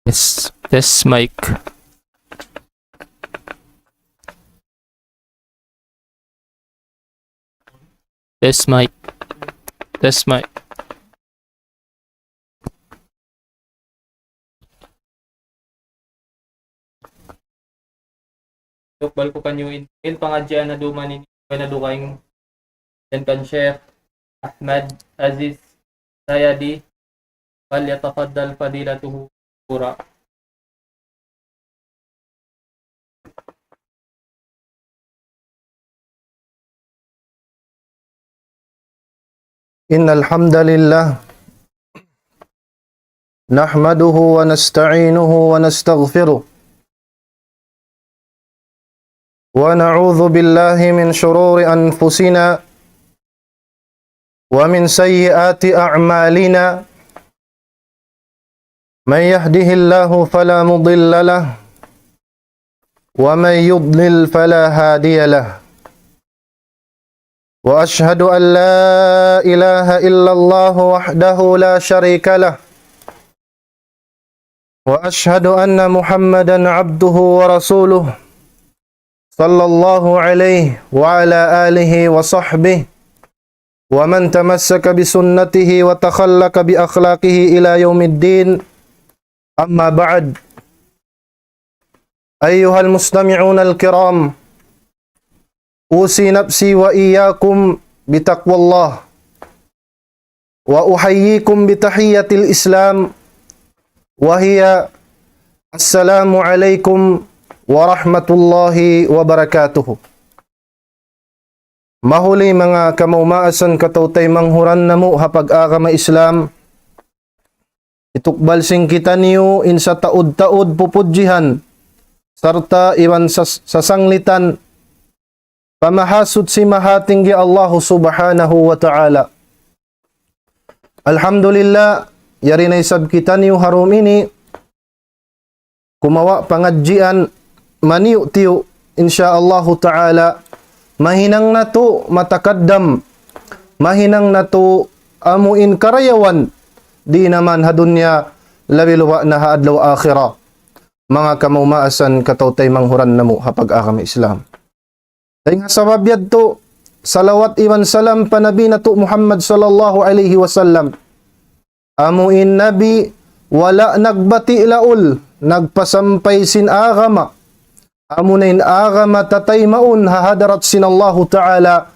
Yes, test mic. Test mic. Test mic. Bal ko kanyo in pangadya na duman ni na dukaing dan kan Sheikh Ahmad Aziz Sayadi fal yatafaddal fadilatuhu pura. إن الحمد لله نحمده ونستعينه ونستغفره ونعوذ بالله من شرور أنفسنا ومن سيئات أعمالنا من يهده الله فلا مضل له ومن يضلل فلا هادي له وأشهد أن لا إله إلا الله وحده لا شريك له وأشهد أن محمدا عبده ورسوله صلى الله عليه وعلى آله وصحبه ومن تمسك بسنته وتخلق بأخلاقه إلى يوم الدين أما بعد أيها المستمعون الكرام أوصي نفسي وإياكم بتقوى الله وأحييكم بتحية الإسلام وهي السلام عليكم ورحمة الله وبركاته. Mahuli mga kamaumaasan katautay manghuran namo hapag agama Islam itukbal sing kita niyo in sa taud-taud pupudjihan sarta iwan sa sanglitan pamahasud si mahating gi Allah subhanahu wa ta'ala. Alhamdulillah, yari na isab kita niyo harum ini, kumawa pangadjian, maniu tiyo, insyaallah ta'ala, mahinang na to matakaddam, mahinang na to amuin karayawan, di naman hadunya labiluwa na haadlaw akhira. Mga kamumaasan katautay manghuran namo hapag agama Islam. Dahil nga sabab yadto, salawat iwan salam pa Nabi na to Muhammad sallallahu alaihi wasallam. Amuin Nabi, wala nagbati laul, nagpasampay sin agama. Amunain agama tatay maun, hahadarat sin Allahu ta'ala.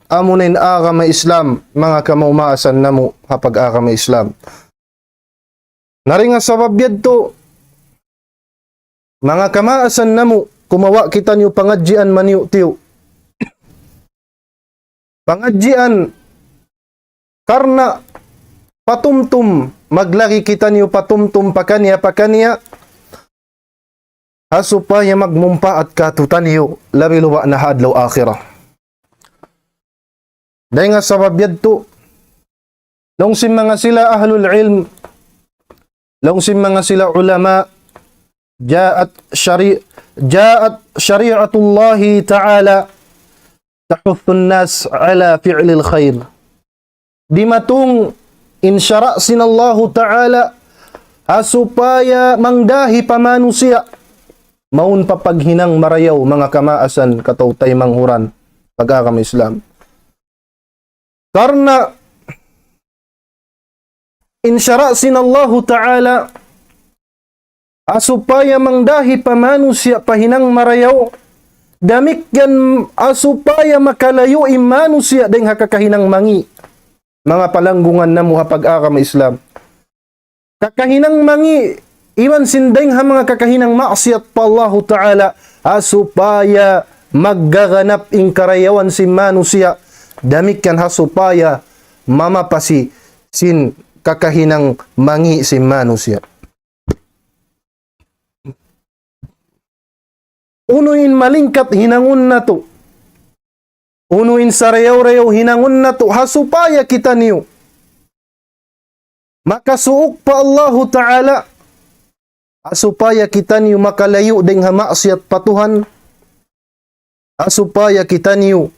Amunain agama Islam, mga kamumaasan namo hapag agama Islam. Nari nga sabab yadto, mga kamaasan namo, kumawa kita niyo pangadjian maniu tiyo. Pangadjian karena patumtum maglaki kita niyo patumtum pakanya supaya magmumpa at katutan niyo labi luwa na hadlaw akhirah. Dahil nga sabab yadto long sim mga sila ahlul ilm, long sim mga sila ulama, jaat syari'atullahi ta'ala tahuthun nas ala fi'lil khair. Di matong insyara sinallahu ta'ala supaya mangdahi pamanusia maun papaghinang marayaw mga kamaasan katautay manghuran pag-agama Islam. Karena insyara sinallahu ta'ala supaya mangdahi pamanusia pahinang marayaw damikyan supaya makalayo manusia deng hakakahinang mangi mga palanggungan na mo hapag agama Islam. Kakahinang mangi iwan sindeng ha mga kakahinang maksiat pa Allah ta'ala supaya maggaganap ing karayawan si manusia damikyan supaya mamapasi sin kakahinang mangi si manusia. Unuin malingkat hinangun na to. Unuin sarayaw-rayaw hinangun na to. Hasupaya kita niyo. Makasuok pa Allahu Ta'ala. Hasupaya kita niyo makalayo deng hamaksiat patuhan. Hasupaya kita niyo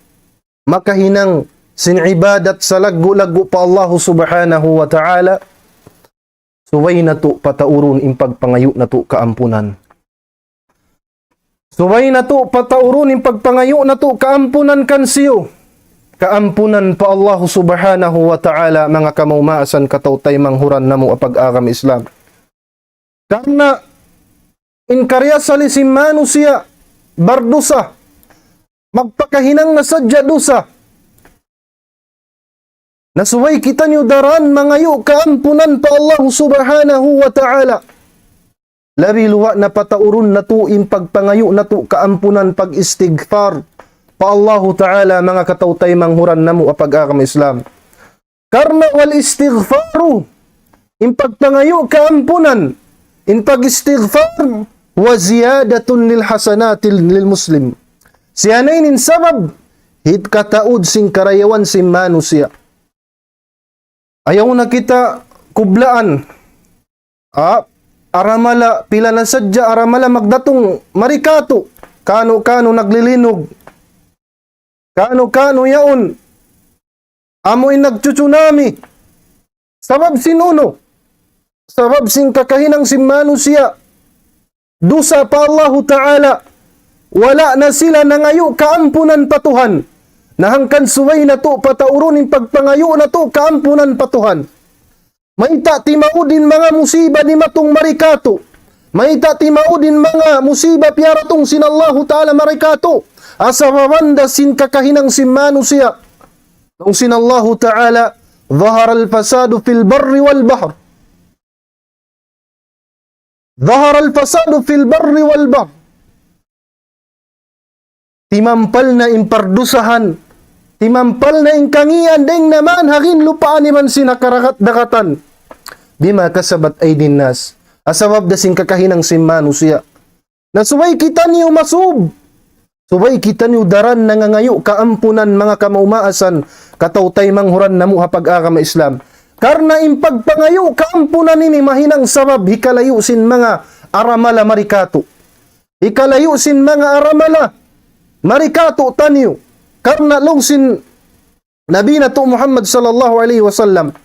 makahinang sin ibadat sa lagu-lagu pa Allahu Subhanahu wa Ta'ala. Suway na to patauron impagpangayo na to kaampunan. Suway na to patauron impagpangayo na to kaampunan kansiyo. Kaampunan pa Allah subhanahu wa ta'ala mga kamaumasan katawtay manghuran namo apag-agam Islam. Karena inkarya salisim manusia bardosa magpakahinang nasadya dosa. Nasuway kita niyo daran mangayo kaampunan pa Allah subhanahu wa ta'ala. Labi luwa na patauron na to impagpangayo na to kaampunan pag-istighfar pa Allah Ta'ala mga katawtay manghuran namo apag-agam Islam. Karna wal istighfaru impagpangayo kaampunan in pag-istighfar wa ziyadatun lil hasanatil lil muslim. Siyanay nin sabab hit kataud sing karayawan si manusia. Ayaw na kita kublaan. Aramala pila na sadya aramala magdatong marikato. Kano naglilinog. Kano yaon. Amoy nagtsunami. Sabab sinuno. Sabab sing kakahinang si manusia. Dusa pa Allah Ta'ala. Wala na sila nangayo kaampunan patuhan. Nahangkan suway na to pataurunin pagpangayo na to kaampunan patuhan. Maita timaudin mga musiba ni matong marikato. Maita timaudin mga musiba piaratong sinallahu ta'ala marikato. Asa mawanda sin kakahinang si manusia. Nung sinallahu ta'ala, ظهر الفساد في البر والبحر. ظهر الفساد في البر والبحر. Timampal na impardusahan. Timampal na ingkangian deng naman hagin lupaan ni man sinakarakat dakatan. Bima kasabat ay dinas. Asabab da sing kakahinang si manusia. Nasuway kita niyo masub. Suway kita niyo daran nangangayo kaampunan mga kamaumaasan katawtay manghuran namo hapag-agam Islam. Karna impagpangayo kaampunan nini mahinang sabab hikalayo sin mga aramala marikato. Hikalayo sin mga aramala marikato tanyo. Karna lungsin Nabi na to Muhammad sallallahu alaihi wasallam.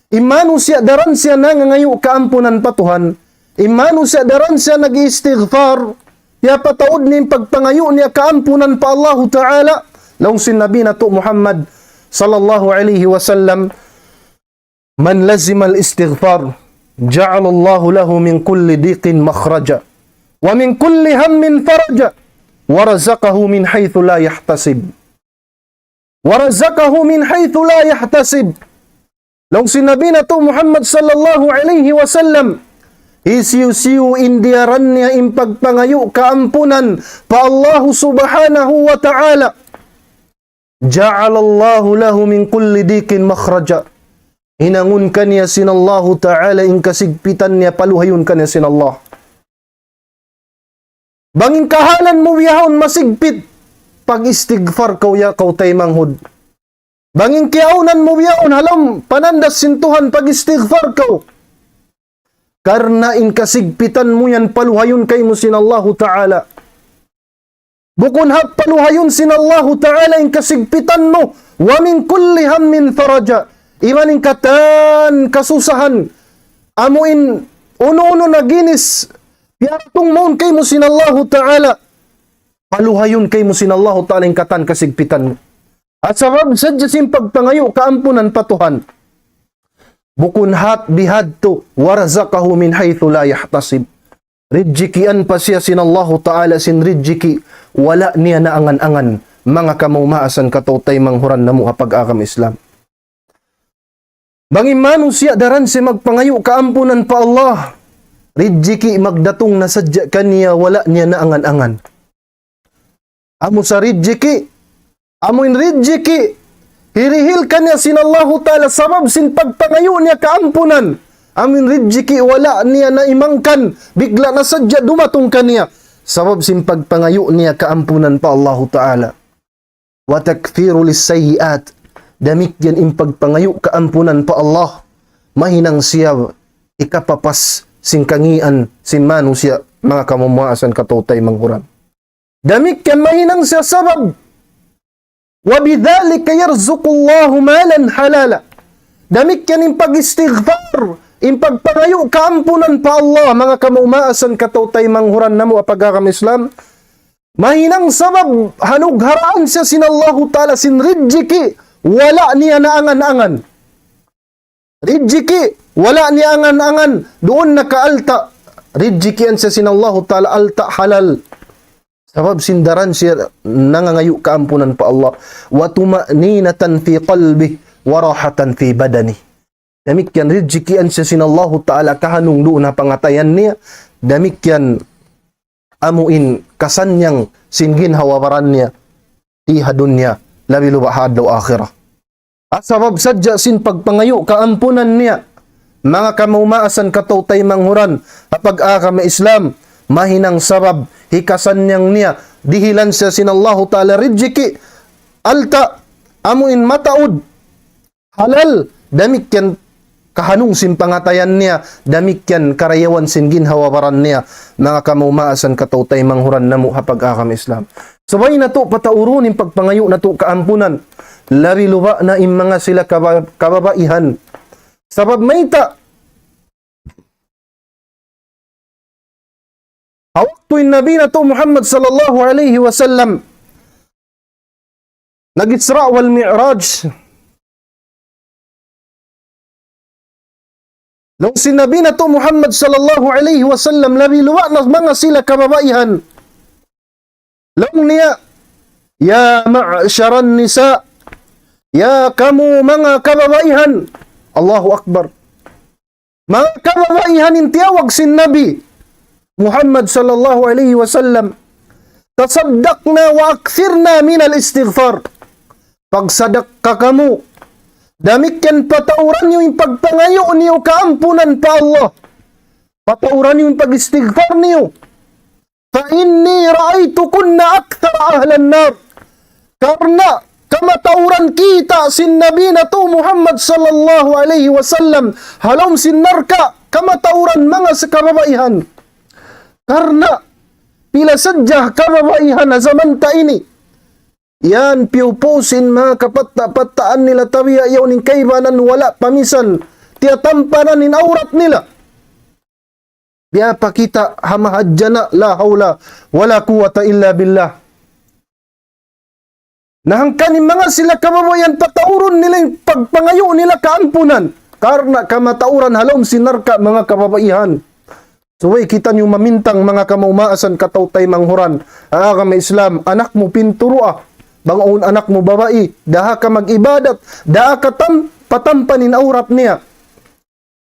Imanu siya daran siya nangangayo kaampunan patuhan. Imanu siya daran siya nag-istighfar. Ya pataod ni pagpangayo niya kaampunan pa Allah Ta'ala. Lungsin Nabi na to Muhammad sallallahu alaihi wasallam. Man lazima al-istighfar. Ja'ala Allahu lahu min kulli diqin makhraja. Wa min kulli hammin faraja. Wa razaqahu min haythu la yahtasib. Warazakahu min haythu la yahtasib. Long sinabi na to Muhammad sallallahu alaihi wasallam, isiu-siu indiaran niya impagpangayo kaampunan pa Allah subhanahu wa ta'ala. Ja'ala Allahu lahu min kulli dikin makhraja. Hinangun ka niya sinallahu ta'ala in kasigpitan niya paluhayon ka niya sinallah. Banging kahalan mo yahon masigpit pag-istighfar kaw tay manghud. Banging kiaunan mo yaon halam panandas sintuhan pag-istighfar kaw. Karna in kasigpitan mo yan paluhayon kay mo sinallahu ta'ala. Bukun hap paluhayon sinallahu ta'ala in kasigpitan mo. Wa min kulli hammin faraja. Imaning katan kasusahan. Amuin uno-uno na ginis. Piatong maun kay mo sinallahu ta'ala. Paluhayon kay mo sinallahu ta'ala yung katan kasigpitan mo. At sabab sadya pagpangayo kaampunan patuhan. Bukun hat bihadto warazakahu min haythu la yahtasib. Ridjikian pa siya sinallahu ta'ala sin ridjiki wala niya na angan-angan mga kamumaasan katawtay manghuran namo hapag-agam Islam. Bangimano siya daran si magpangayo kaampunan pa Allah. Ridjiki magdatong na sadya kaniya wala niya na angan-angan. Amo sa ridjiki, amoin ridjiki, hirihil ka niya sinallahu ta'ala sabab sin pagpangayo niya kaampunan. Amin ridjiki wala niya na imangkan, bigla na sadya dumatong ka niya. Sabab sin pagpangayo niya kaampunan pa Allah Ta'ala. Wa takfiru lissayiat, damik yan impagpangayo kaampunan pa Allah. Mahinang siya, ikapapas sin kangian, sin manusia, mga kamumuasan katutay manghuran. Damik yan mahinang siya sabab. Wa bidhalika yarzuqullahu malan halala. Damik yan yung pag-istighfar. impagpangayo kaampunan pa Allah, mga kamumaasan katawtay manghuran namo apagakam Islam, mahinang sabab hanugharaan siya sinallahu ta'ala sinridjiki, wala niya naangan-angan. Ridjiki, wala niya angan-angan, doon nakaalta. Ridjikian siya sinallahu ta'ala alta halal. Sabab sindaran siya nangangayo kaampunan pa Allah. Wa tuma'ninatan fi qalbi, wa rahatan fi badani. Damikyan ridjikian siya sinallahu ta'ala kahanung doon na pangatayan niya. Damikyan amuin kasanyang singin hawawaran niya tiha dunya labi lubahad daw akhirah. At sabab sadya sin pagpangayo kaampunan niya, mga kamumaasan katawtay manghuran kapag akam Islam, mahinang sabab hikasan niyang niya dihilan siya sinallahu ta'ala rijiki alta amuin mataud halal, damikyan kahanung simpangatayan niya, damikyan karayawan singgin hawawaran niya, mga kamumaasan katawtay manghuran namo hapag akam Islam. Sabay na to pataurunin pagpangayo na to kaampunan, labi luba na mga sila kababaihan. Sabab mayta hawaktuin Nabi na to Muhammad sallallahu alaihi wasallam nag-Isra wal Mi'raj. Nung sinabi na to Muhammad sallallahu alaihi wasallam, labi luwa na mga sila kababaihan. Long niya, ya ma'syaran nisa, ya kamu mga kababaihan. Allahu Akbar. Mga kababaihan intiyawag sin Nabi Muhammad sallallahu alaihi wasallam, tasaddaqna wa akthirna min al-istighfar. Pagsadak ka kamu, damikyan patauran yung pagpangayo niyo kaampunan pa Allah. Patauran yung pag-istighfar niyo. Fa inni ra'aytukunna akthar ahlan nar. Karena kamatauran kita sin Nabi na to Muhammad sallallahu alaihi wasallam, halom sinarka kamatauran mga sa kababaihan. Karena pila sadyah kababaihan na zaman ta ini, yan piupusin mga kapatta-pattaan nila tawiya yaw ning kaibanan wala pamisan, tiyatampanan nin aurat nila. Biya pa kita hamahadjana la hawla wala quwata illa billah. Nahangkanin mga sila kababayan patauron nila yung pagpangayo nila kaampunan. Karena kamatauran halom sinarka mga kababaihan. So kita nyo mamintang mga kamumaasan katawtay manghuran. Kami Islam, anak mo pinturua. Bangaon anak mo babae. Daha ka mag-ibadat. Daha ka patampanin aurat niya.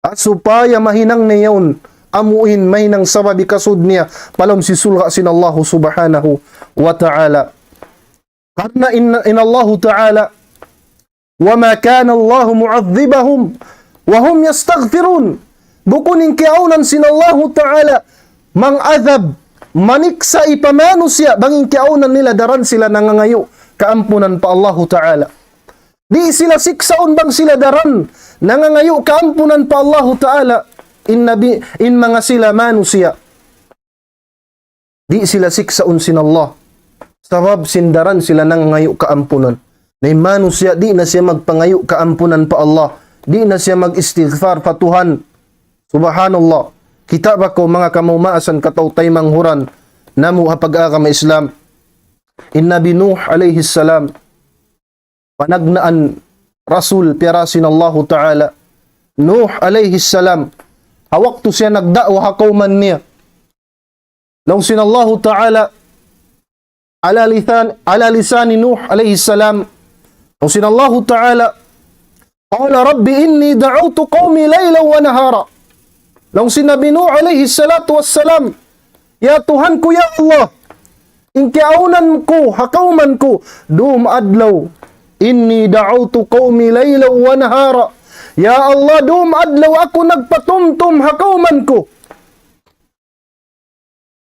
At supaya mahinang niyaon. Amuin mahinang sababi kasud niya. Palom si sulha sin Allah subhanahu wa ta'ala. Karena in Allah Ta'ala وَمَا كَانَ اللَّهُ مُعَذِّبَهُمْ وَهُمْ يَسْتَغْفِرُونَ. Bukunin kiaunan sin Allah Ta'ala mang-adhab, maniksa ipamano siya, banging kiaunan nila daran sila nangangayo, kaampunan pa Allah Ta'ala. Di sila siksaon bang sila daran, nangangayo, kaampunan pa Allah Ta'ala, in mga sila manusia. Di sila siksaon sin Allah. Sabab sindaran sila nang ngayo kaampunan. Na manusia di na siya magpangayo kaampunan pa Allah. Di na siya mag-istighfar pa Tuhan. Subhanallah. Kita ba ko mga kamumaasan katawtay manghuran namu hapag-akam Islam. In Nabi Nuh alayhi salam, panagnaan Rasul piyarasin Allah Ta'ala. Nuh alayhi salam, hawak to siya nagda'wa hakauman niya. Nung sinallahu Ta'ala ala lisani Nuh alayhi salam, nung sinallahu ta'ala qala rabbi inni da'utu qawmi layla wa nahara. Nung sinabi Nuh alayhi salatu wassalam, ya Tuhan ko, ya Allah, inkiaunan ko, hakauman ko, dum adlaw, inni da'utu qawmi layla wa nahara. Ya Allah, dum adlaw ako nagpatumtum hakauman ko.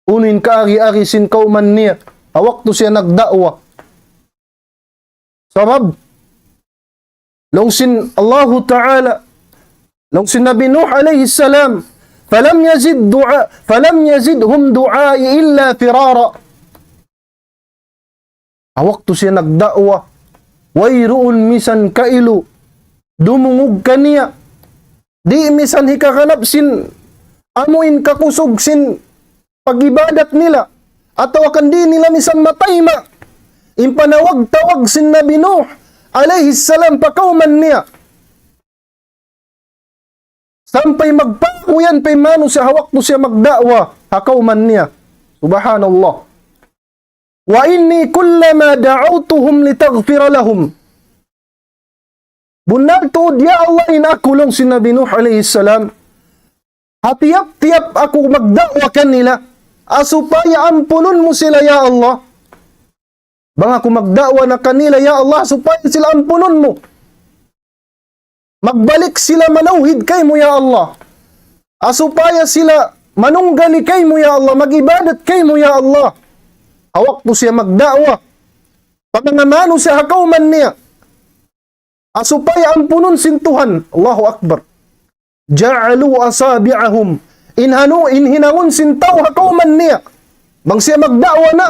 Unin kaari-ari sin kauman niya. Awak to siya nagda'wa. Sabab, longsin Allah Ta'ala, longsin Nabi Nuh alayhi salam, falam yazidhum du'ai illa firara. Awak to siya nagda'wa, wayruun misan kailu, dumungog kaniya, Di misan hikakanap sin amuin kakusog sin pagibadat nila. Ataw akan di nila misan matayma. Impanawag-tawag sin Nabi Nuh alayhi salam pakauman niya. Sampay magpakuyan pay mano siya hawak to siya magdakwa hakauman niya. Subhanallah. Wa inni kullama da'awtuhum litaghfira lahum. Bunag tuod ya Allah inakulong si Nabi Nuh alayhi salam. Hatiap-tiap ako magdakwa kanila supaya ampunon mo sila ya Allah. Bang ako magdakwa na kanila ya Allah supaya sila ampunon mo. Magbalik sila manauhid kay mo ya Allah. Supaya sila manunggali kay mo ya Allah, magibadat kay mo ya Allah. Hawak po siya magdakwa. Pamangamano siya hakauman niya. Supaya ampunon sintuhan. Allahu Akbar. Ja'alu asabi'ahum. Inhinangon sintaw hakauman niya. Bang siya magdakwa na.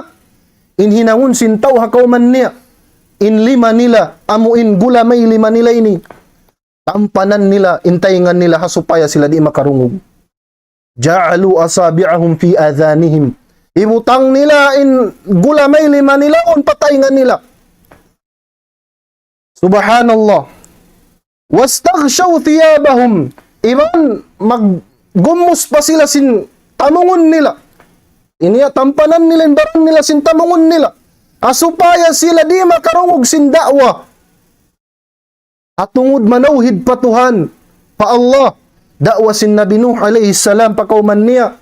Inhinangon sintaw hakauman niya. In lima nila. Amuin gulamay lima nila ini. Tampanan nila, intayngan nila supaya sila di makarungog. Ja'alu asabi'ahum fi adhanihim. Ibutang nila in gulamay lima nila on patayngan nila. Subhanallah. Wastaghshaw thiyabahum. Iban maggumos pa sila sin tamungon nila. Iniya tampanan nila in barang nila sin tamungon nila. Supaya sila di makarungog sin da'wa. At tungod manauhid patuhan pa Allah, dakwa sin Nabi Nuh alayhi salam pakauman niya.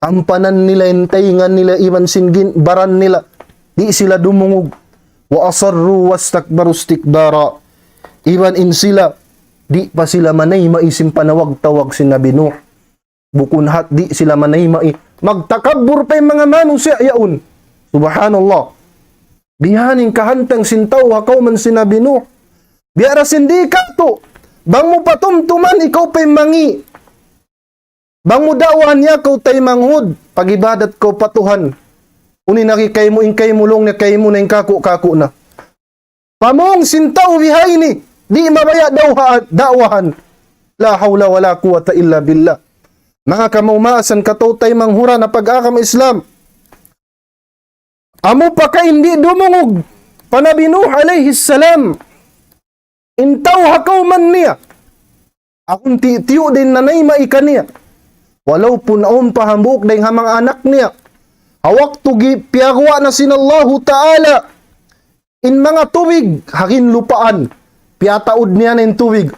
Tampanan nila, intayngan nila, iban singgin, baran nila. Di sila dumungog. Wa asarru wastakbaru istikbara. Iban in sila, di pa sila manay maisim panawag-tawag sin Nabi Nuh. Bukun hat, di sila manay magtakabur pa yung mga manusya yaun. Subhanallah. Bihaning kahantang sintaw hakauman sin Nabi Nuh. Biara sindi ka to. Bang mo patumtuman, ikaw pa'y mangi. Bang mo dawan niya, ikaw tay manghud. Pagibadat ko patuhan. Uni nakikay mo, inkay mulong na kay mo na yung kaku-kaku na. Pamong sintaw bihay ni. Di mabaya dawahan. La hawla wala quwata illa billah. Mga kamaumasan katutay manghura na pag-akam Islam. Amo pa ka hindi dumungog. Panabi Nuh alayhi salam. Intaw hakauman niya. Akong tiyo din nanay maika niya. Walau pun aon pahambuk dahil hamang anak niya. Hawak tugi piyagwa na sinallahu ta'ala. In mga tubig, hakin lupaan. Piyataod niya na in tubig.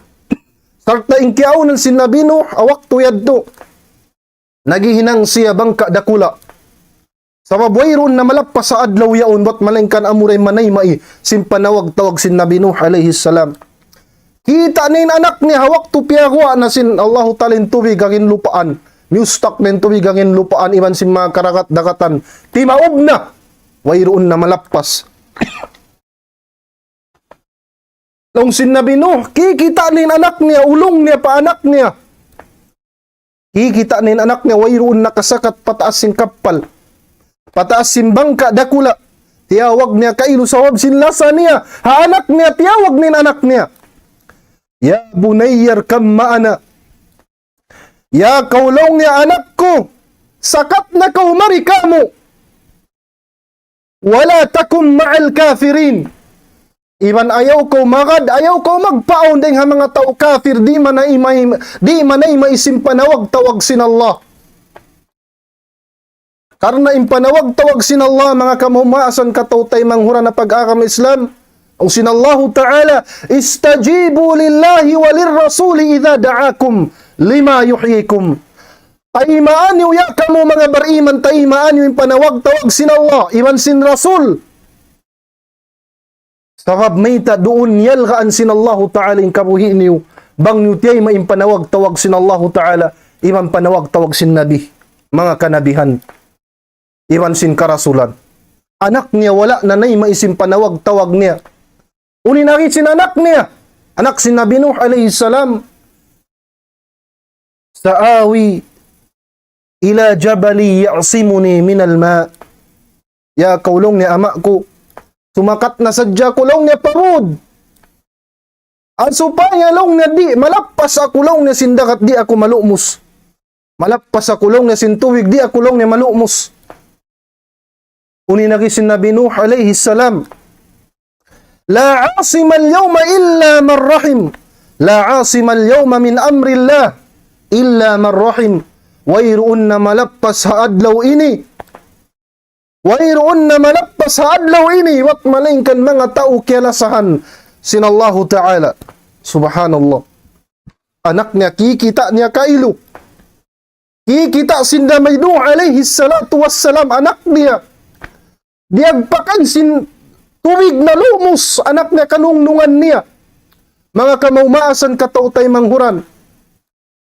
Sarta inkiaw ng sinabi no, hawak tuyad to. Nagihinang siya bangka dakula. Sa mabwayron na malappas sa adlaw yaon, ba't malingkan amuray manay mai. Simpanawag-tawag sinabi Nuh alayhi salam. Kita na yung anak niya, hawak to piyagwa na sin Allahu talin tubig agin lupaan. Mustak na yung tubig agin lupaan, iban sin mga karakat-dakatan. Timaob na, wayroon na malappas. Nung sinabi no, kikita na yung anak niya, ulong niya pa anak niya. Kikita na yung anak niya, wayroon na kasakat pataas sin kapal. Pataas sin bangka dakula. Tiyawag niya kailo sawab sin lasa niya. Ha anak niya, tiyawag na yung anak niya. Ya bunayyar kam ma'ana. Ya kaulong niya anak ko. Sakat na kaumari ka mo. Wala takum ma'al kafirin. Iban ayaw ko magad, ayaw ko magpaon ding ha mga tao kafir, di manay maisim panawag-tawag sin Allah. Karena impanawag-tawag sin Allah, mga kamumaasan katawtay manghura na pag-akam Islam. Ang sinallahu ta'ala, istajibu lillahi walirrasuli idha da'akum lima yuhyikum. Taimaan niyo ya kamo mga bariman, taimaan niyo yung panawag-tawag sin Allah, iman sin Rasul. Sabab mayta doon yalgaan sin Allahu ta'ala yung kabuhi niyo, bang niyo tiyay maimpanawag-tawag sin Allahu ta'ala, iman panawag-tawag sin Nabi, mga kanabihan, iman sin karasulan. Anak niya wala na nay maisim panawag-tawag niya. Uni nakit sin anak niya, anak sin Nabi Nuh alayhi salam. Sa'awi ila jabali ya'simuni minal ma. Ya kaulong ni ama ko, sumakat na sadya kulong niya parod. Ang supaya long na di malappas ako long na sindakat di ako malumos. Malappas ako long na sintuwig di ako long na malumos. Uni nagisin Nabi Nuh alayhi salam. La asima al-yawma illa man rahim. La asima al-yawma min amrillah illa man rahim. Wayroon na malappas sa adlaw ini. Wayroon na malappas sa adlaw ini. Wat malingkan mga tao kialasahan sinallahu ta'ala. Subhanallah. Anak niya, kikita niya kailo. Kikita sin Nabi Nuh alayhi salatu wassalam, anak niya. Diagpakan sin tuwig na lumos, anak niya kanungnungan niya. Mga kamaumasan katautay manghuran.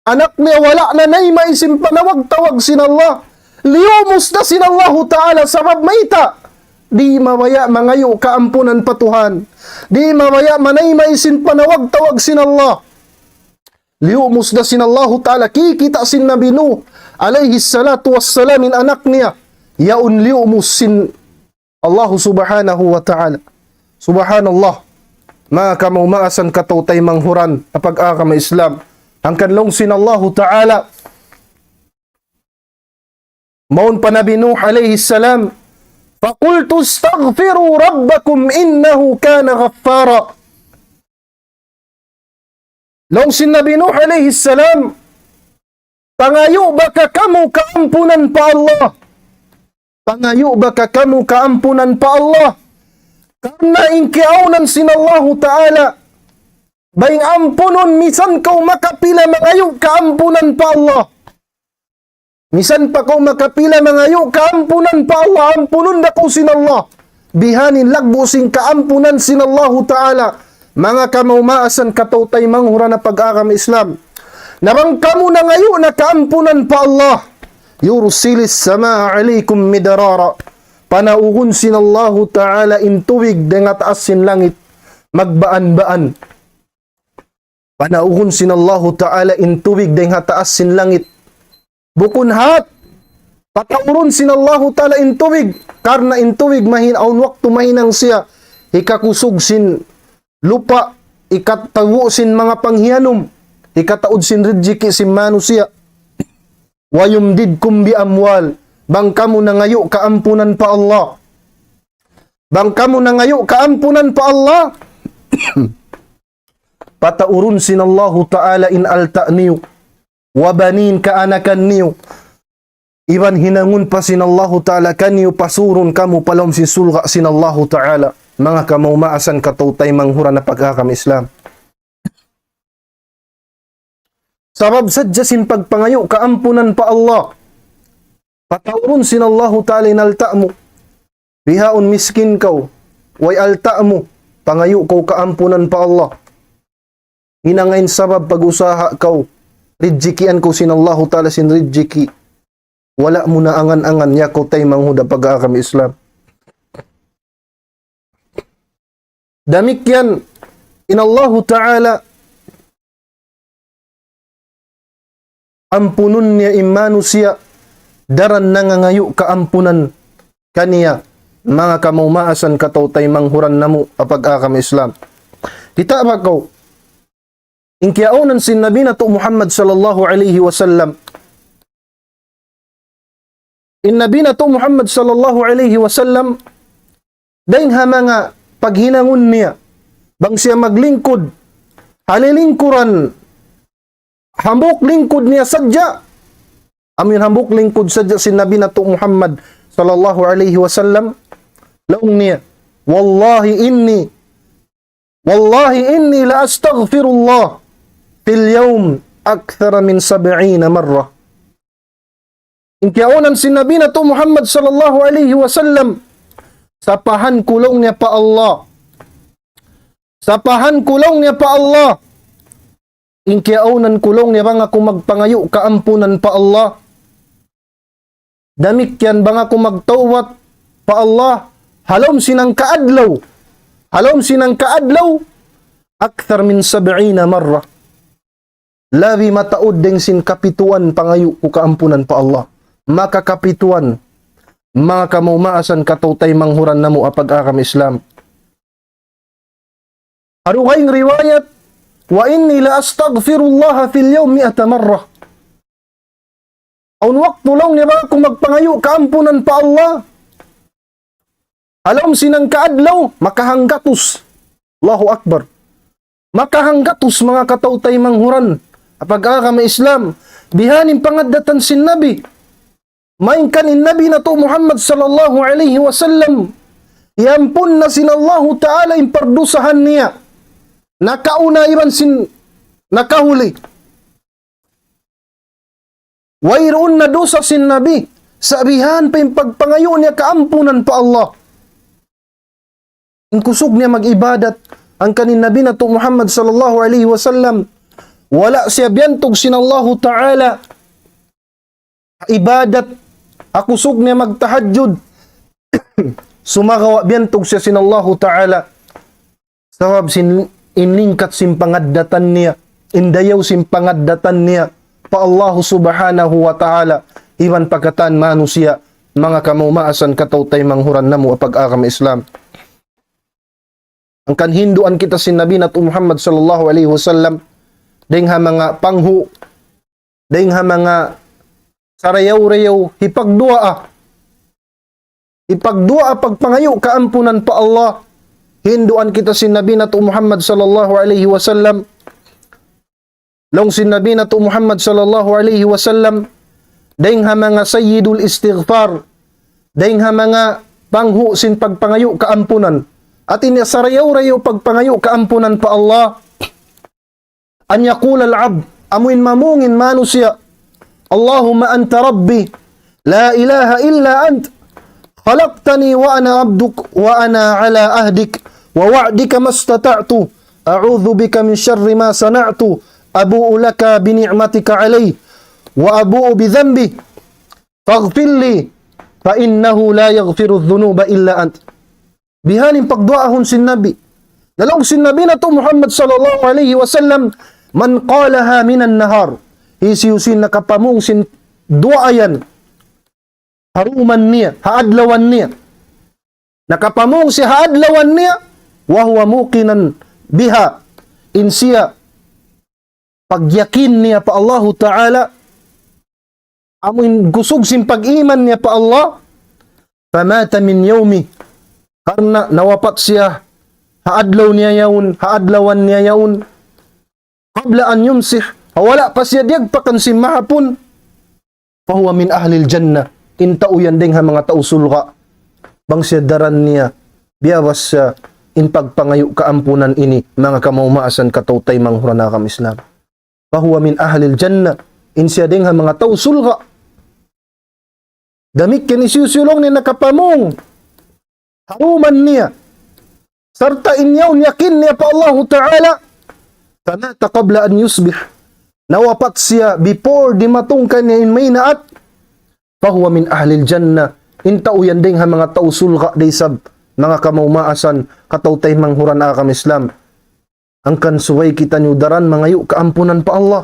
Anak niya wala na nay maisim panawag-tawag sin Allah. Liumos na sin Allahu ta'ala sabab maita. Di mawaya mangayo kaampunan patuhan. Di mawaya manay maisin panawag-tawag sin Allah. Liumos na sin Allahu ta'ala. Kikita sin Nabi Nuh alayhi salatu wassalamin anak niya. Yaun liumos sin Allah subhanahu wa ta'ala. Subhanallah. Mga kamumaasan katautay manghuran apag akam Islam. Ang kanlong sin Allahu ta'ala. Maun pa Nabi Nuh alayhi salam. فَقُلْتُ اسْتَغْفِرُوا رَبَّكُمْ إِنَّهُ كَانَ غَفَّارًا. Long sin Nabi Nuh alayhi salam, pangayo baka kamu kaampunan pa Allah. Pangayo baka kamu kaampunan pa Allah. Karena inkiaunan sin Allah Ta'ala. Baing ampunon misan kau makapila mangayo kaampunan pa Allah. Misan pa ko makapila mangayo kaampunan pa Allah, ampunon na ko sin Allah. Bihanin lagbo sing kaampunan sin Allah Ta'ala. Mga kamumaasan katautay manghura na pag-akam Islam. Narang kamu na ngayo na kaampunan pa Allah. Yursilis sama alaikum midarara. Panaugun sin Allah Ta'ala intuwig dengan taas sin langit. Magbaan-baan. Panaugun sin Allah Ta'ala intuwig dengan taas sin langit. Bukun hat, patawron sin Allahu ta'ala intubig, karna intubig mahinaon waktu mahinang siya, ikakusog sin lupa, ikatawo sin mga panghiyanom, ikataod sin rijiki sin manusia, wayumdid kumbi amwal, bang kamo na ngayo kaampunan pa Allah, bang kamo na ngayo kaampunan pa Allah, patawron sin Allahu ta'ala in alta'niyo, wabanin kaanakan niyo. Iban hinangun pa sin Allahu Ta'ala kaniyo pasurun kamu palom sin sulga sin Allahu Ta'ala. Mga kamumaasan katautay manghura na pag-akam Islam. Sabab sadya sin pagpangayo kaampunan pa Allah. Patawron sin Allahu Ta'ala inalta mo. Bihaon miskin kaw. Way alta mo. Pangayo kaw kaampunan pa Allah. Hinangain sabab pag-usaha kaw. Ridjikian ko sin Allahu Ta'ala sin ridjiki. Wala mo na angan-angan niya ko tay manghuda pag-akam Islam. Damikyan in Allahu Ta'ala ampunun niya imanu siya daran nangangayo kaampunan kaniya mga kamumaasan katautay manghuran namo apag-akam Islam. Kita ba ko inkiaunan sin Nabi na to Muhammad sallallahu alaihi wasallam. In Nabi na to Muhammad sallallahu alaihi wasallam daing ha mga paghinangon niya bang siya maglingkod halilingkuran hambok lingkod niya sadya amin hambok lingkod sadya sin Nabi na to Muhammad sallallahu alaihi wasallam laong niya wallahi inni la astaghfirullah fil yawm akthara min 70 marra. Inkiaunan si Nabi na to Muhammad sallallahu alaihi wasallam sapahan kulong niya pa Allah. Sapahan kulong niya pa Allah. Inkiaunan kulong niya bang ako magpangayo kaampunan pa Allah. Damikyan bang ako magtawat pa Allah. Halom sinang kaadlaw. Halom sinang kaadlaw. Akthar min 70 marra. Labi mataod deng sin kapituan pangayo ko kaampunan pa Allah. Maka kapituan. Mga kamumaasan katautay manghuran namo apag-akam Islam. Aruhayng riwayat wa inni la astaghfirullah fil yawm 100 marrah. Aun waktu lang niya ba kung magpangayo kaampunan pa Allah. Alam sinang kaadlaw, makahanggatos. Allahu Akbar. Makahanggatos mga katautay manghuran. Apag kami Islam, bihanin pangadatan sin Nabi. Main kanin Nabi na to Muhammad sallallahu alaihi wasallam. Yampun na sinallahu ta'ala impardusahan niya. Nakauna iban sin nakahuli. Wayroon na dosa sin Nabi. Sabihan pa yung pagpangayo niya kaampunan pa Allah. Ang kusog niya mag-ibadat ang kanin Nabi na to Muhammad sallallahu alaihi wasallam. Wala siya biyantog sinallahu ta'ala. Ibadat. Akusog niya magtahajjud. Sumagawa biyantog siya sinallahu ta'ala. Sawab inlingkat simpangaddatan niya. Indayaw simpangaddatan niya. Pa Allah subhanahu wa ta'ala. Iwan pagkatan manusia. Mga kamumaasan katautay manghuran na mo apag-akam Islam. Ang kanhinduan kita sin Nabi na Muhammad sallallahu alaihi wasallam. Dengha mga panghu. Dengha mga sarayaw-rayaw. Hipagdua. Ipagdua pagpangayo kaampunan pa Allah. Hinduan kita sin Nabi na Muhammad sallallahu alaihi wasallam. Long sin Nabi na Muhammad sallallahu alaihi wasallam. Dengha mga sayyidul istighfar. Dengha mga panghu sin pagpangayo kaampunan. At inasarayaw-rayaw pagpangayo kaampunan pa Allah. An yaqula al-abd, amuin mamungin manusia. Allahumma anta rabbi, la ilaha illa ant. Khalaqtani wa ana abduk wa ana ala ahdik wa wa'dika mastata'tu. A'udhu bika min syarri ma sana'tu. Abu'u laka bi ni'matika alay wa abu'u bi dhanbi. Faghfir li fa innahu la yaghfiru dhunuba illa ant. Bihanin pagduahon sin Nabi. Lalong sin Nabi na to Muhammad sallallahu alaihi wasallam, man qalaha minan nahar. Isiyusin nakapamung sin duayan. Haruman niya, haadlawan niya. Nakapamung si haadlawan niya, wa huwa muqinan biha. Insiya pagyakin niya pa Allah Ta'ala. Amun gusog sin pag-iman niya pa Allah. Famata min yawmi. Karena nawapat siya, haadlaw niya yaun, haadlawan niya yaun, qabla an yumsih, wala pa siya diagpakan si mahapon, fahuwa min ahlil jannah, intauyan ding ha mga tausulka, bang siya daran niya, biyawas siya, in pagpangayo kaampunan ini, mga kamaumasan katautay manghuranakam Islam. Fahuwa min ahlil jannah, in siya ding ha mga tausulka, damit kinisiusulong ni nakapamong, haruman niya. Sarta inyaw yakin niya pa Allah Ta'ala. Tanata qabla an yusbih. Nawapat siya before di matungkan niya in may naat. Fahuwa min ahlil jannah. Intao yan ding ha mga tausulka daysab. Mga kamumaasan. Katautay manghuran akam Islam. Ang kansuway kita nyudaran mga yu kaampunan pa Allah.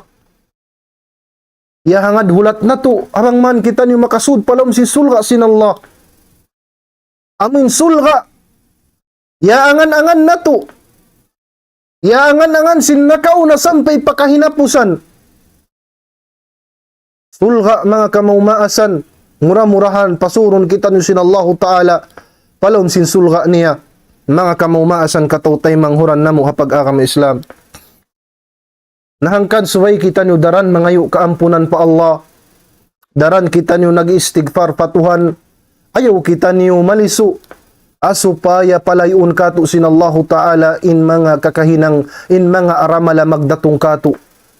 Yahangad hulat na to. Arang man kita nyo makasud palam si sulka sin Allah. Amin sulga. Yaangan-angan na to. Yaangan-angan sin nakauna sampay pakahinapusan. Sulga mga kamumaasan. Mura-murahan pasuron kita nyo sin Allah Ta'ala. Palom sin sulga niya. Mga kamumaasan katautay manghuran na mo hapag akam Islam. Nahangkan suway kita nyo daran mga yu kaampunan pa Allah. Daran kita nyo nag-istighfar patuhan. Ayaw kita niyo malisu asupaya palayun katu sinallahu ta'ala in mga kakahinang in mga aramala magdatong katu.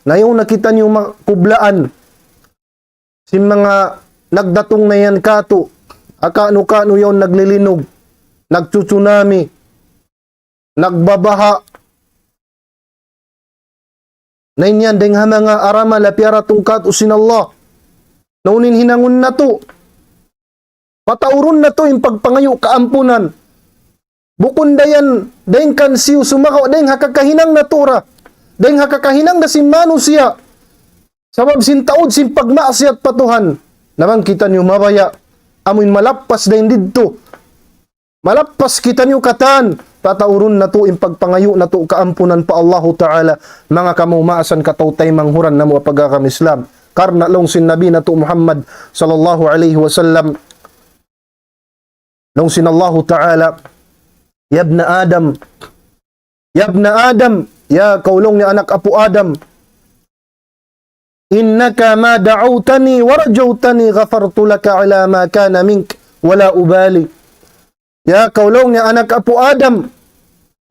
Nayaw na kita niyo makublaan sin mga nagdatong na yan katu. Akano-kano yon naglilinog, nagtutsunami, nagbabaha. Nainyan deng ha mga aramala piaratong katu sinallah. Naunin hinangon na to. Patauron na to yung pagpangayo kaampunan. Bukon dayan, dayan kan siyo sumakaw, dayan hakakahinang natura. Dayan hakakahinang na si manusia. Sabab sin taod, sin pagmaasiyat patuhan. Naman kita niyo mabaya. Amoy malappas dayan dito. Malappas kita niyo katan. patauron na to impagpangayo na to kaampunan pa Allahu Ta'ala mga kamumaasan katawtay manghuran na mo pagkakam Islam karna long sin Nabi na to Muhammad sallallahu alaihi wasallam long sin Allahu Ta'ala yabna Adam ya kaulong ni anak apu Adam innaka ma da'awtani warjawtani ghafartu laka ala ma kana mink wala ubali. Ya kaulong ni anak apu Adam,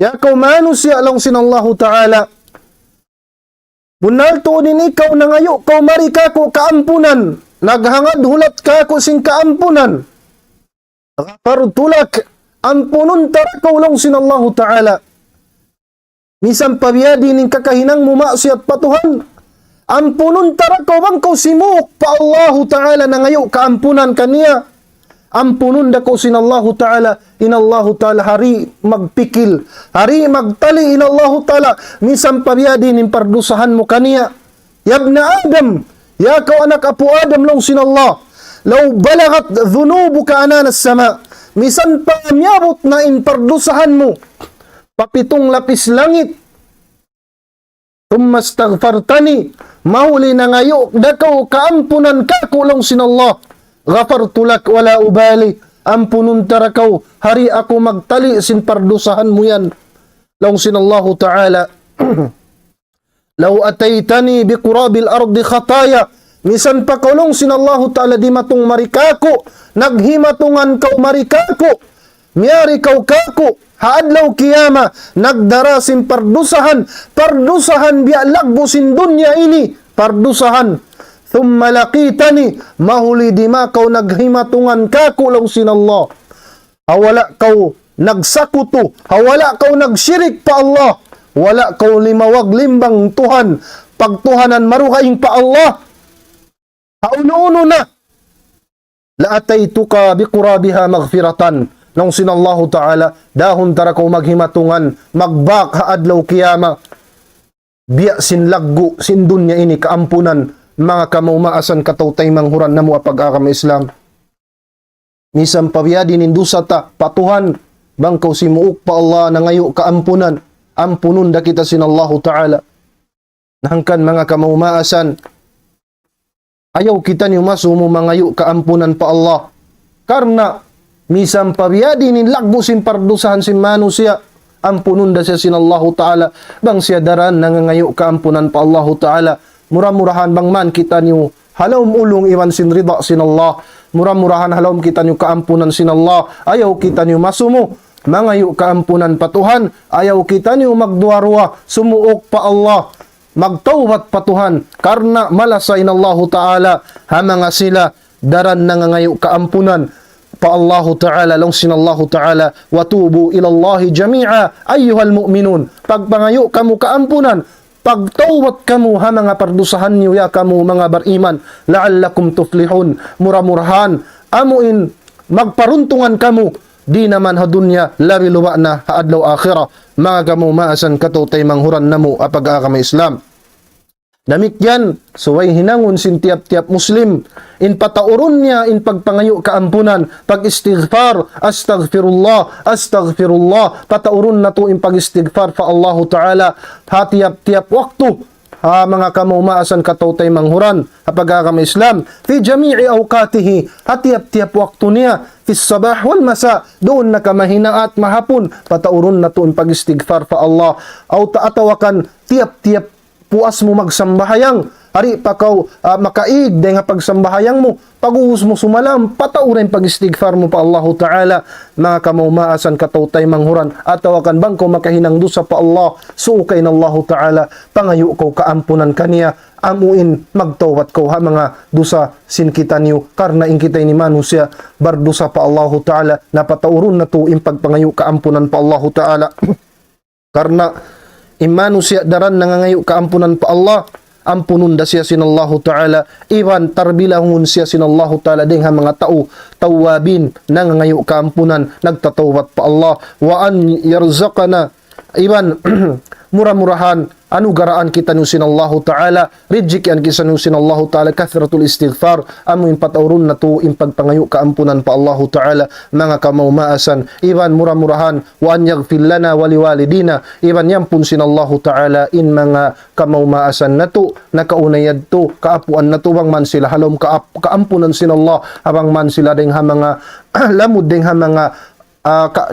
ya kau manusia lang sinallahu ta'ala. Bunal tuunin ikaw na ngayo, kau mari kako kaampunan. Naghangad hulat kako sing kaampunan. Ghafartulak, ampunun tarakaw lang sinallahu ta'ala. Misang pabiyadi ning kakahinang mumaksiat patuhan. Ampunun tarakaw bang kau simuk pa Allahu ta'ala na ngayo kaampunan kaniya. Ampunun dako sinallahu ta'ala inallahu ta'ala hari magpikil hari magtali inallahu ta'ala misam pabiyadi nin pardusahan mo kaniya yabna Adam ya kau anak apu Adam long sinallah law balagat dhunubuka ananas sama misan pa miyabot na in pardusahan mo papitong lapis langit thumma astaghfartani mahuli na ngayo dakaw kaampunan ka kulong sinallah ghafartulak wala ubali ampunun tarakaw hari ako magtali sin pardusahan mo yan long sinallahu ta'ala law ataytani biqurabil ardi khataya misan pa kulong sinallahu ta'ala di matong marikako naghimatungan kaw marikako miyari kaw kako haadlaw kiyama nagdara sin pardusahan biya lagbo sin dunya ini pardusahan thumma laqitani mahuli di makaw naghimatungan kako lang sinallah hawala kaw nagsakuto hawala kaw nagsyirik pa Allah wala kaw limawag limbang tuhan pagtuhanan maruhaing pa Allah hauno-uno na laataytuka biqurabiha maghfiratan nang sinallahu ta'ala dahon tara kaw maghimatungan magbak haadlaw kiyama biya sin laggo sin dunya ini kaampunan mga kamumaasan katawtay manghuran na mo pag-akam Islam. Misang pabiyadi nindusa ta, patuhan, bangkaw si muuk pa Allah na ngayo kaampunan, ampunun da kita sinallahu ta'ala. Nahangkan mga kamumaasan, ayaw kita niyo masumo mangayo kaampunan pa Allah. Karna, misang pabiyadi nin lagbo sin pardusahan sin manusia, ampunun da siya sinallahu ta'ala, bang siya daran nangangayo kaampunan pa Allahu ta'ala. Murah-murahan bang man kita niyo halawm ulong iwan sin rida sin Allah. Murah-murahan halawm kita niyo kaampunan sin Allah. Ayaw kita niyo masumo mangayo kaampunan patuhan. Ayaw kita niyo magduarwa sumuok pa Allah. Magtawbat patuhan karna malasain Allahu ta'ala hamanga sila daran nangangayo kaampunan pa Allahu ta'ala long sinallahu ta'ala watubu ilallahi jami'a ayyuhal mu'minun. Pagpangayo kamu kaampunan pagtawat kamu ha mga pardusahan niyo ya kamu mga bariman la'allakum tuflihun muramurahan amuin magparuntungan kamu di naman ha dunya labi luwa na ha adlaw akhirah mga kamu maasan katutay manghuran namo apag-akam Islam damikyan suway hinangon sin tiap-tiap muslim in patauron niya in pagpangayo kaampunan pag istighfar astaghfirullah patauron na to in pag istighfar fa Allahu ta'ala ha tiap-tiap waktu ha mga kamumaasan katawtay manghuran apag-akam Islam fi jami'i awqatihi ha tiap-tiap waktu niya fi sabah wal masa doon na kamahina at mahapon patauron na to in pag istighfar fa Allah aw taatawakan tiap-tiap puas mo magsambahayang hari pakaw makaig dahil nga pagsambahayang mo paguhus mo sumalam pataurin pag-istighfar mo pa Allahu ta'ala mga kamumaasan katawtay manghuran at tawakan bang ko makahinang dusa pa Allah suukay na Allahu ta'ala pangayo ko kaampunan kaniya amuin magtawat ko ha mga dusa sin kita niyo karna in kitay ni manusya bardusa pa Allahu ta'ala napatauron na to in pagpangayo kaampunan pa Allahu ta'ala karna imanu siya daran nangangayo kaampunan pa Allah ampunun da siya sinallahu ta'ala iwan tarbilahun siya sinallahu ta'ala ding ha mga tao tawabin nangangayo kaampunan nagtatawat pa Allah wa an yarzaqana iwan murah-murahan anugaraan kita nu sinallahu ta'ala, rijikian kita nu sinallahu ta'ala, kathratul istighfar, amuin patawrun na to, impagpangayo kaampunan pa Allahu ta'ala, mga kamaumasan, iban murah-murahan, wa an yaghfir lana waliwalidina, iban yampun sinallahu ta'ala, in mga kamaumasan na to, nakaunayad to, kaapuan na to, bang man sila halom kaampunan sinallah, abang man sila ding ha mga lamud ding ha mga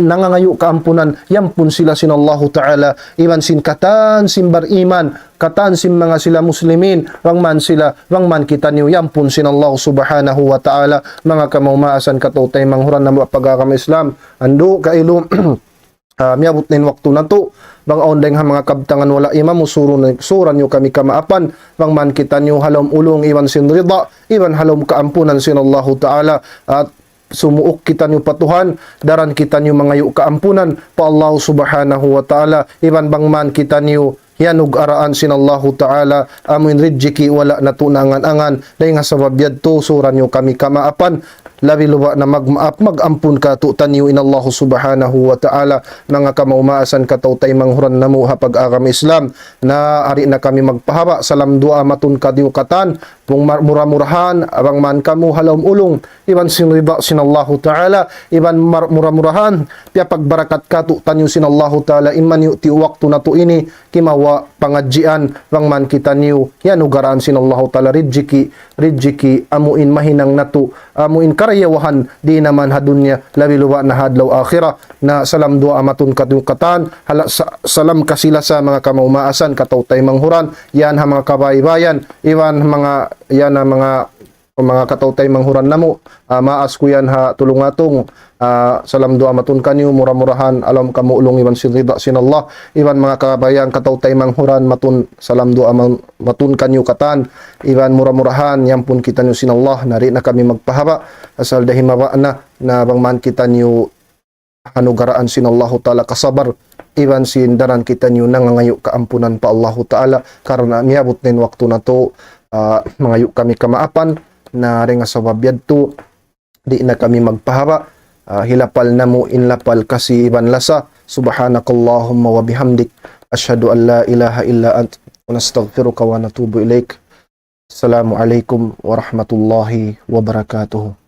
nangangayo kaampunan, yampun sila sinallahu ta'ala, iban sin katan simbar iman, katan sim mga sila muslimin, wang man kita niyo, yampun sinallahu subhanahu wa ta'ala, mga kamaumasan katutay manghuran na pagkakam Islam, ando kailo, miabot na waktu na to, bang ondeng ha mga kabtangan wala imam, suran nyo kami kamaapan, bang man kita niyo halom ulong, iban sin rida, iban halom kaampunan sinallahu ta'ala, at sumuok kita niyo patuhan, daran kita niyo mangayo kaampunan pa Allah subhanahu wa ta'ala, iban bang man kita niyo yanug araan sinallahu ta'ala, amuin rijiki wala natunangan-angan, dahil nga sabab yadto suran niyo kami kamaapan, labi luba na magampun ka tutan niyo inallahu subhanahu wa ta'ala, mga kamaumaasan katautay manghuran na mo hapag-agam Islam, na ari na kami magpahaba, salam dua matun kadiukatan, kung murah-murahan, abang man kamu halom ulong, iban sinriba sinallahu ta'ala, iban murah-murahan, piya pagbarakat ka tutan niyo sinallahu ta'ala, iman yu ti waktu na to ini, kimawa pangadjian, bang man kita niyo, yan ugaraan sinallahu ta'ala, rijiki, amuin mahinang natu, amuin karayawahan, di naman hadunya, labi luwa na hadlaw akhirah, na salam dua amatun kadukatan, salam kasila sa mga kamaumaasan, katautay manghuran, yan ha mga kabaybayan, iwan mga, yan ha mga katautay manghuran namo, maas ko yan ha tulungatong, salam dua matun kanyo, murah-murahan, alam kamu ulong iban sinrida sinallah, iban mga kabayan katautay manghuran, matun salam dua matun kanyo katan, iban murah-murahan, yampun kita nyo sinallah, nari na kami magpahaba, asal dahil maba na bang man kita nyo hanugaraan sinallahu ta'ala kasabar, iban sindaran kita nyo nangangayo kaampunan pa Allahu ta'ala, karena miabot din waktu na to, mangayo kami kamaapan, na rin nga sabab yadto, di na kami magpahaba, hilapal na mo inlapal kasi iban lasa, subhanakallahumma wa bihamdik, ashhadu an la ilaha illa ant, wa nastaghfiruka wa natubu ilaik. Assalamualaikum warahmatullahi wabarakatuh.